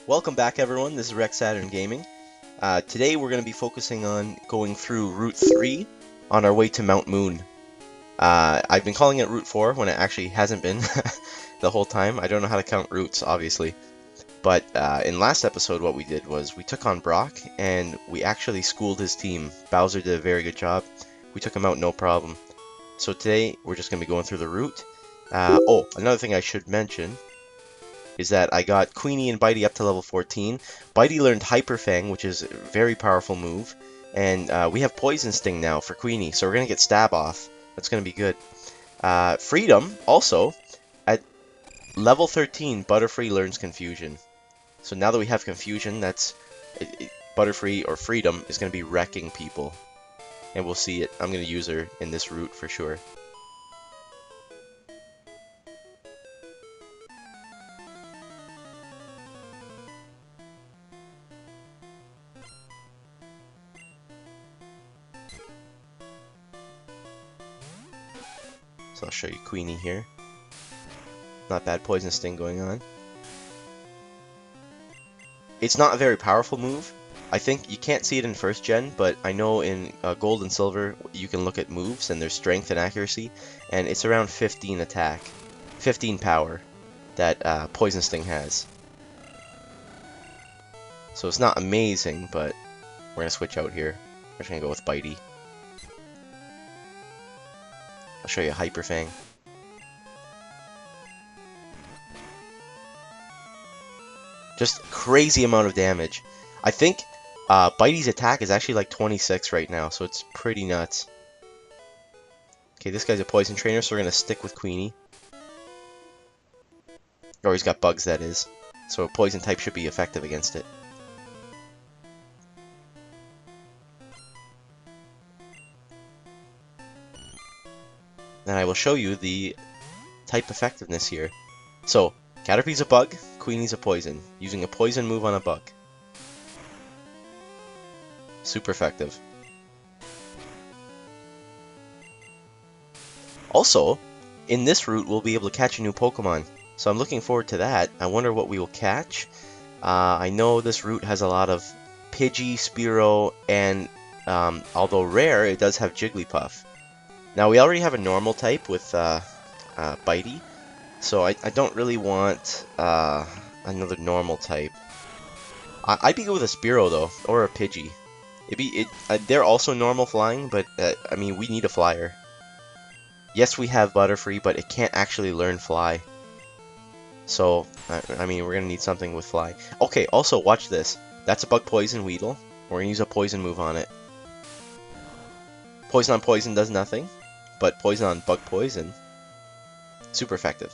Welcome back, everyone. This is Saturn Gaming. Today we're going to be focusing on going through Route 3 on our way to Mount Moon. I've been calling it Route 4 when it actually hasn't been the whole time. I don't know how to count routes, obviously. But in last episode what we did was we took on Brock and we actually schooled his team. Bowser did a very good job. We took him out no problem. So today we're just going to be going through the route. Oh, another thing I should mention is that I got Queenie and Bitey up to level 14. Bitey learned Hyper Fang, which is a very powerful move. And we have Poison Sting now for Queenie, so we're going to get Stab off. That's going to be good. Freedom, also, at level 13, Butterfree learns Confusion. So now that we have Confusion, Butterfree or Freedom is going to be wrecking people. And we'll see it. I'm going to use her in this route for sure. So I'll show you Queenie here. Not bad Poison Sting going on. It's not a very powerful move. I think you can't see it in first gen, but I know in gold and silver you can look at moves and their strength and accuracy, and it's around 15 attack, 15 power that Poison Sting has. So it's not amazing, but we're gonna switch out here. We're just gonna go with Bitey. I'll show you Hyper Fang. Just crazy amount of damage. I think Bitey's attack is actually like 26 right now, so it's pretty nuts. Okay, this guy's a poison trainer, so we're gonna stick with Queenie. Or he's got bugs, that is. So a poison type should be effective against it. And I will show you the type effectiveness here. So, Caterpie's a bug, Queenie's a poison. Using a poison move on a bug. Super effective. Also, in this route we'll be able to catch a new Pokemon. So I'm looking forward to that. I wonder what we will catch. I know this route has a lot of Pidgey, Spearow, and although rare, it does have Jigglypuff. Now we already have a normal type with Bitey, so I don't really want another normal type. I'd be good with a Spearow though, or a Pidgey. They're also normal flying, but I mean we need a flyer. Yes, we have Butterfree, but it can't actually learn Fly. So I mean we're gonna need something with Fly. Okay, also watch this. That's a Bug Poison Weedle. We're gonna use a poison move on it. Poison on poison does nothing, but poison on bug poison, super effective.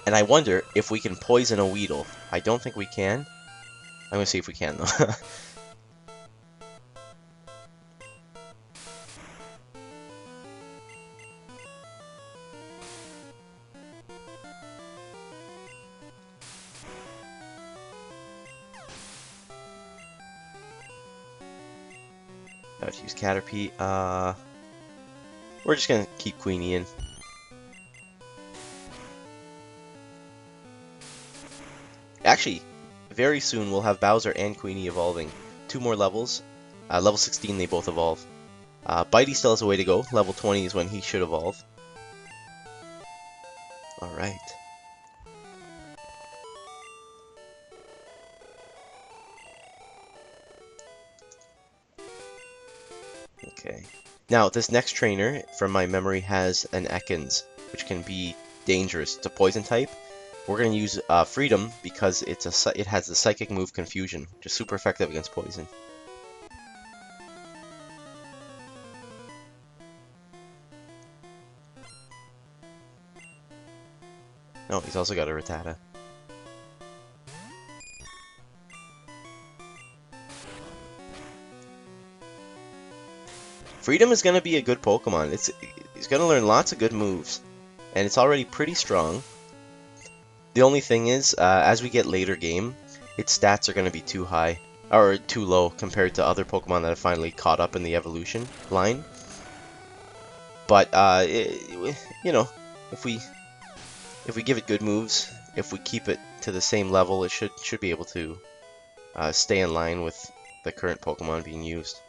And I wonder if we can poison a Weedle. I don't think we can. I'm gonna see if we can though. How to use Caterpie? We're just gonna keep Queenie in. Actually, very soon we'll have Bowser and Queenie evolving. 2 more levels. Level 16 they both evolve. Bitey still has a way to go. Level 20 is when he should evolve. Alright. Okay. Now, this next trainer, from my memory, has an Ekans, which can be dangerous. It's a poison type. We're going to use Freedom because it has the psychic move Confusion, which is super effective against poison. Oh, he's also got a Rattata. Freedom is going to be a good Pokemon. He's going to learn lots of good moves, and it's already pretty strong. The only thing is, as we get later game, its stats are going to be too high, or too low compared to other Pokemon that have finally caught up in the evolution line. But, you know, if we If we give it good moves, if we keep it to the same level, it should be able to stay in line with the current Pokemon being used.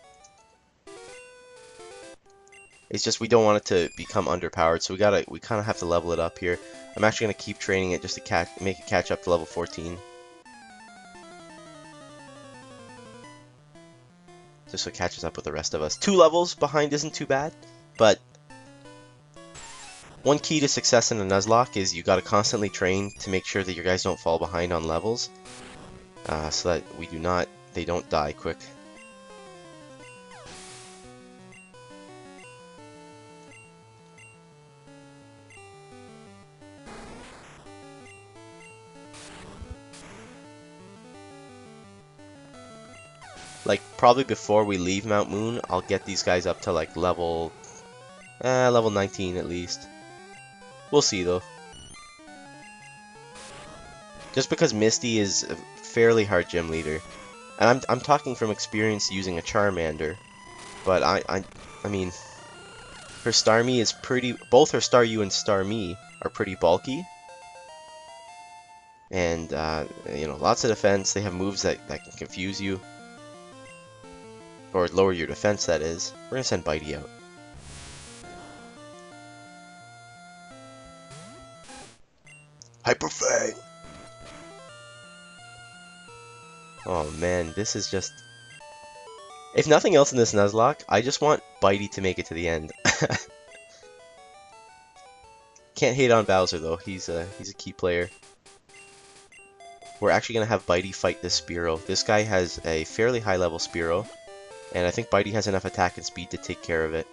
It's just we don't want it to become underpowered, so we kind of have to level it up here. I'm actually gonna keep training it just to make it catch up to level 14. Just so it catches up with the rest of us. 2 levels behind isn't too bad, but one key to success in a Nuzlocke is you gotta constantly train to make sure that your guys don't fall behind on levels, so that they don't die quick. Like, probably before we leave Mount Moon, I'll get these guys up to like level 19 at least. We'll see though. Just because Misty is a fairly hard gym leader, and I'm talking from experience using a Charmander, but I mean, her Starmie is both her Staryu and Starmie are pretty bulky, and you know, lots of defense. They have moves that can confuse you, or lower your defense. That is. We're gonna send Bitey out. Hyper Fang. Oh man, this is just... If nothing else in this Nuzlocke, I just want Bitey to make it to the end. Can't hate on Bowser though, he's a key player. We're actually gonna have Bitey fight this Spearow. This guy has a fairly high level Spearow, and I think Bitey has enough attack and speed to take care of it.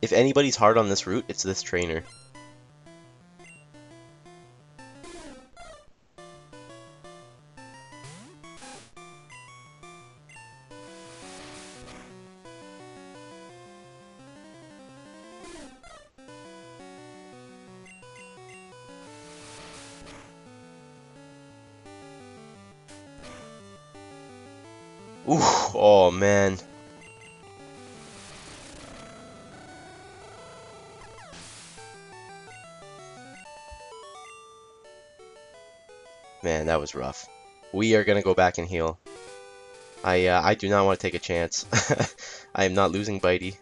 If anybody's hard on this route, it's this trainer. Ooh, oh man. Man, that was rough. We are gonna go back and heal. I do not want to take a chance. I am not losing Bitey.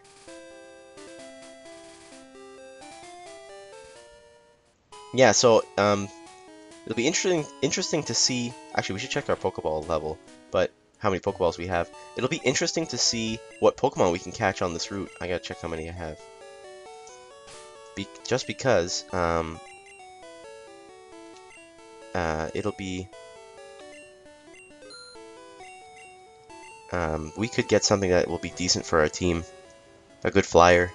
Yeah, so it'll be interesting to see. Actually, we should check our Pokeball level, but how many Pokeballs we have. It'll be interesting to see what Pokemon we can catch on this route. I gotta check how many I have. Just because it'll be we could get something that will be decent for our team. A good flyer.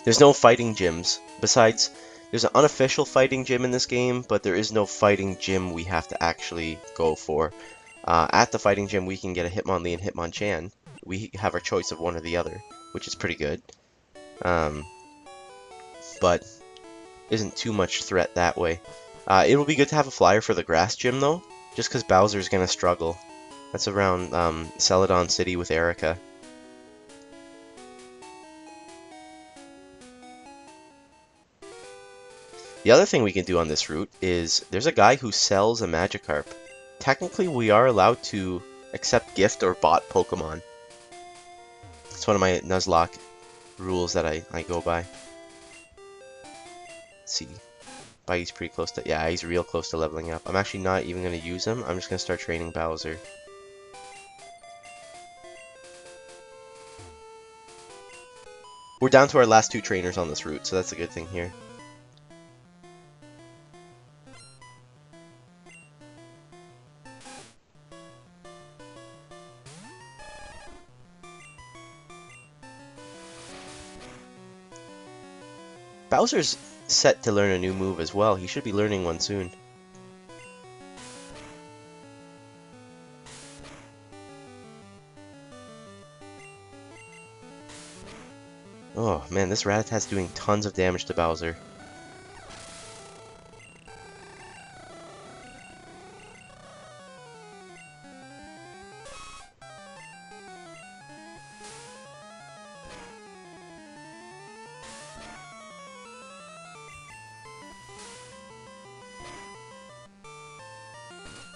There's no fighting gyms. Besides, there's an unofficial fighting gym in this game, but there is no fighting gym we have to actually go for. At the fighting gym, we can get a Hitmonlee and Hitmonchan. We have our choice of one or the other, which is pretty good. But isn't too much threat that way. It will be good to have a flyer for the grass gym, though, just because Bowser's going to struggle. That's around Celadon City with Erica. The other thing we can do on this route is there's a guy who sells a Magikarp. Technically, we are allowed to accept gift or bought Pokemon. It's one of my Nuzlocke rules that I go by. Let's see. Bitey's pretty close to... Yeah, he's real close to leveling up. I'm actually not even going to use him. I'm just going to start training Bowser. We're down to our last 2 trainers on this route, so that's a good thing here. Bowser's set to learn a new move as well. He should be learning one soon. Oh man, this Rattatat's doing tons of damage to Bowser.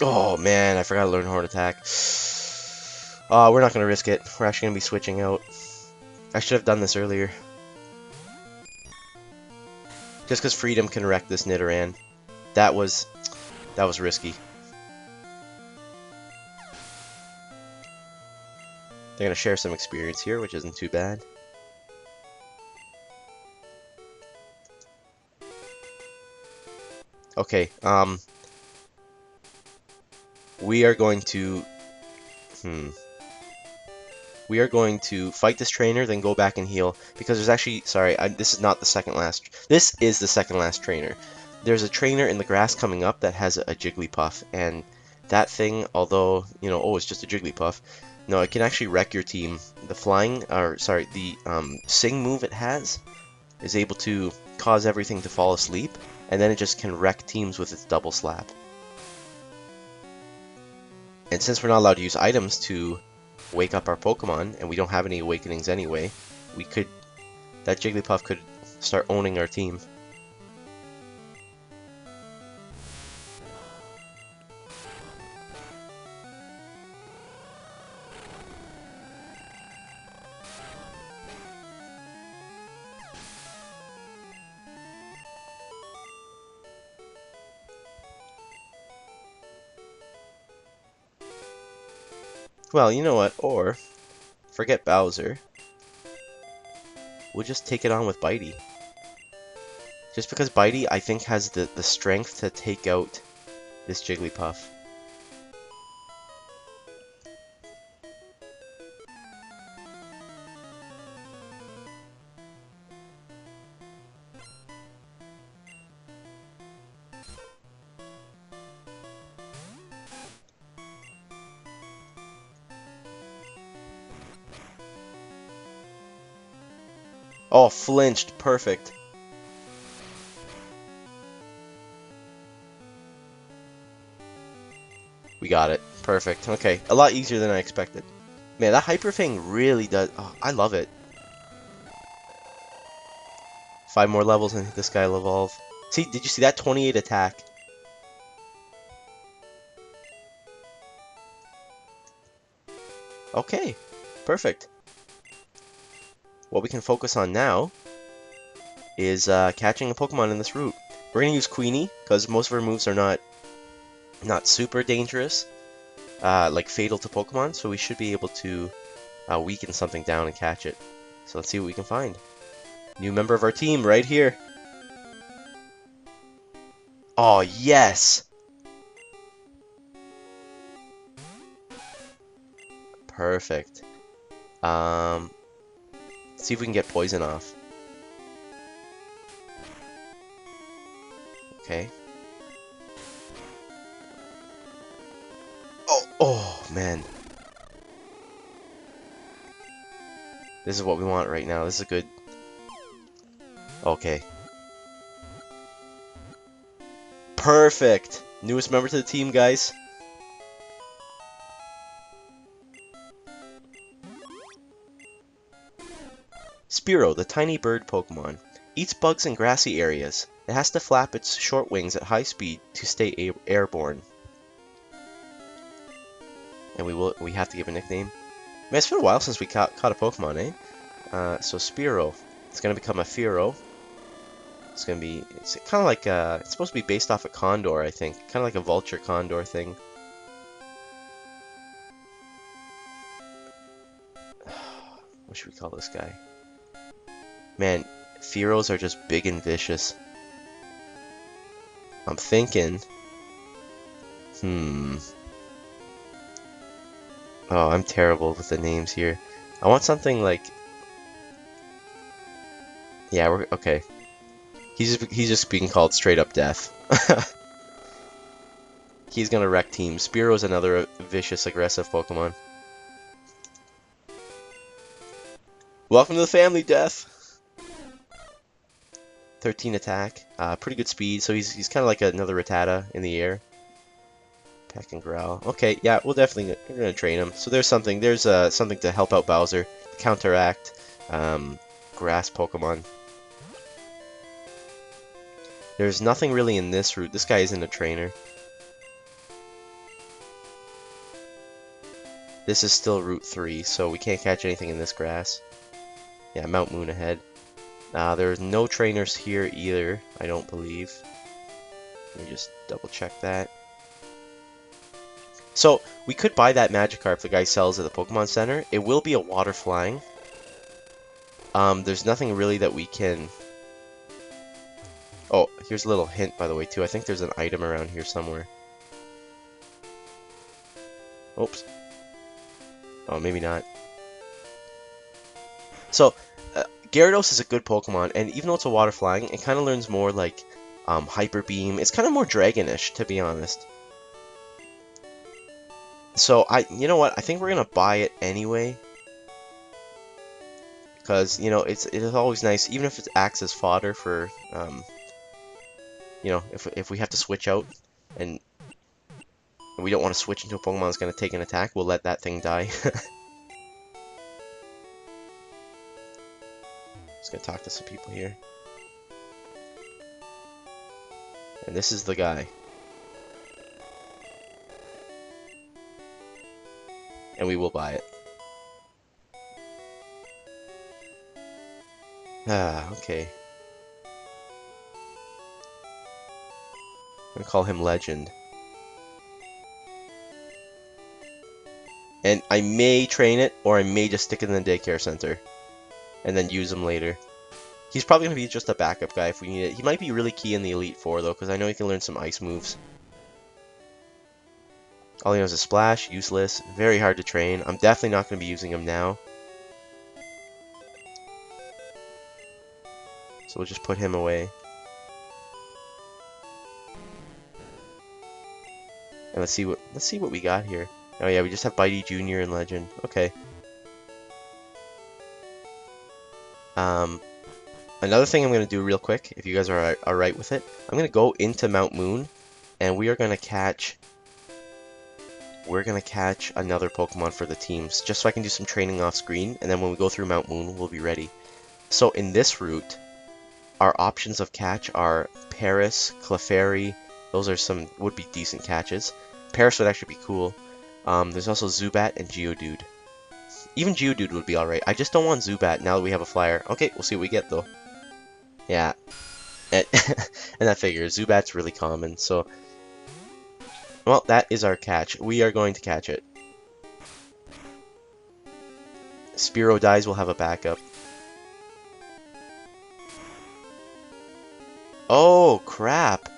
Oh man, I forgot to learn Horn Attack. We're not going to risk it. We're actually going to be switching out. I should have done this earlier. Just because Freedom can wreck this Nidoran. That was risky. They're going to share some experience here, which isn't too bad. Okay, we are going to... We are going to fight this trainer, then go back and heal, because there's actually... Sorry, this is not the second last... This is the second last trainer. There's a trainer in the grass coming up that has a Jigglypuff, and that thing, although, you know, oh, it's just a Jigglypuff, no, it can actually wreck your team. The flying, or sorry, the Sing move it has is able to cause everything to fall asleep, and then it just can wreck teams with its double slap. And since we're not allowed to use items to wake up our Pokemon, and we don't have any awakenings anyway, we could, that Jigglypuff could start owning our team. Well, you know what, or, forget Bowser, we'll just take it on with Bitey. Just because Bitey, I think, has the strength to take out this Jigglypuff. Oh, flinched. Perfect. We got it. Perfect. Okay. A lot easier than I expected. Man, that Hyper Fang really does... Oh, I love it. 5 more levels and this guy will evolve. See, did you see that 28 attack? Okay. Perfect. What we can focus on now is catching a Pokemon in this route. We're going to use Queenie, because most of her moves are not super dangerous, like fatal to Pokemon, so we should be able to weaken something down and catch it. So let's see what we can find. New member of our team right here. Oh, yes! Perfect. See if we can get poison off. Okay. Oh, man. This is what we want right now. This is a good... Okay. Perfect! Newest member to the team, guys. Spearow, the tiny bird Pokemon, eats bugs in grassy areas. It has to flap its short wings at high speed to stay airborne. And we have to give a nickname. Man, it's been a while since we caught a Pokemon, eh? So Spearow, it's gonna become a Fearow. It's kind of like it's supposed to be based off a Condor, I think, kind of like a Vulture Condor thing. What should we call this guy? Man, Fearows are just big and vicious. I'm thinking... Oh, I'm terrible with the names here. I want something like... Yeah, we're... Okay. He's just being called straight up death. He's gonna wreck teams. Spearow's another vicious, aggressive Pokemon. Welcome to the family, Death! 13 attack, pretty good speed, so he's kind of like another Rattata in the air. Peck and growl. Okay, yeah, we're gonna train him. So there's something to help out Bowser, counteract, grass Pokemon. There's nothing really in this route. This guy isn't a trainer. This is still Route 3, so we can't catch anything in this grass. Yeah, Mount Moon ahead. There's no trainers here either, I don't believe. Let me just double check that. So, we could buy that Magikarp the guy sells at the Pokemon Center. It will be a water flying. There's nothing really that we can... Oh, here's a little hint, by the way, too. I think there's an item around here somewhere. Oops. Oh, maybe not. So, Gyarados is a good Pokemon, and even though it's a water flying, it kind of learns more like Hyper Beam. It's kind of more Dragonish, to be honest. So, you know what? I think we're gonna buy it anyway, because you know it is always nice, even if it acts as fodder for you know, if we have to switch out and we don't want to switch into a Pokemon that's gonna take an attack, we'll let that thing die. Just gonna talk to some people here. And this is the guy. And we will buy it. Okay. I'm gonna call him Legend. And I may train it, or I may just stick it in the daycare center. And then use him later. He's probably going to be just a backup guy if we need it. He might be really key in the Elite Four, though, because I know he can learn some ice moves. All he knows is Splash, useless, very hard to train. I'm definitely not going to be using him now. So we'll just put him away. And let's see what we got here. Oh yeah, we just have Bitey Jr. and Legend. Okay. Another thing I'm going to do real quick, if you guys are alright with it, I'm going to go into Mount Moon, and we are going to catch... We're going to catch another Pokemon for the teams, just so I can do some training off screen, and then when we go through Mount Moon, we'll be ready. So in this route, our options of catch are Paris, Clefairy. Those are some would-be decent catches. Paris would actually be cool. There's also Zubat and Geodude. Even Geodude would be alright. I just don't want Zubat now that we have a flyer. Okay, we'll see what we get though. Yeah. And that figures. Zubat's really common, so... Well, that is our catch. We are going to catch it. Spearow dies, we'll have a backup. Oh, crap.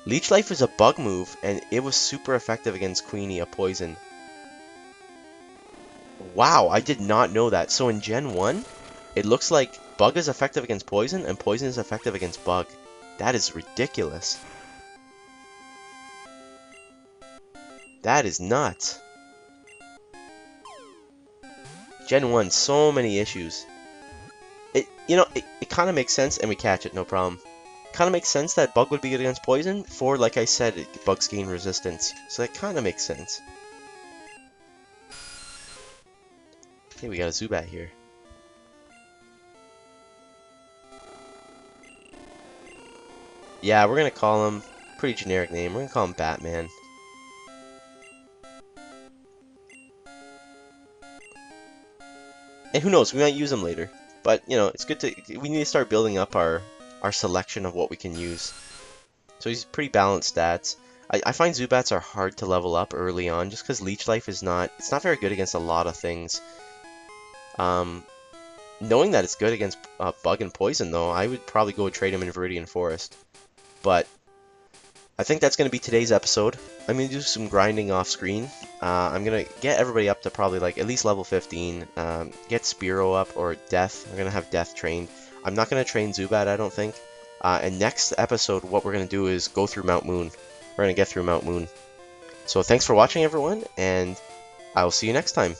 Leech Life is a bug move, and it was super effective against Queenie, a poison. Wow, I did not know that. So in Gen 1, it looks like Bug is effective against Poison, and Poison is effective against Bug. That is ridiculous. That is nuts. Gen 1, so many issues. You know, it kind of makes sense, and we catch it, no problem. Kind of makes sense that Bug would be good against Poison, for, like I said, Bugs gain resistance. So that kind of makes sense. Okay, we got a Zubat here. Yeah, we're gonna call him, pretty generic name, we're gonna call him Batman. And who knows, we might use him later. But, you know, it's good to, we need to start building up our selection of what we can use. So he's pretty balanced stats. I find Zubats are hard to level up early on, just because Leech Life is not, it's not very good against a lot of things. Knowing that it's good against Bug and Poison, though, I would probably go trade him in Viridian Forest. But I think that's going to be today's episode. I'm going to do some grinding off screen. I'm going to get everybody up to probably like at least level 15. Get Spearow up, or Death. I'm going to have Death trained. I'm not going to train Zubat, I don't think. And next episode, what we're going to do is go through Mount Moon. We're going to get through Mount Moon. So thanks for watching, everyone, and I will see you next time.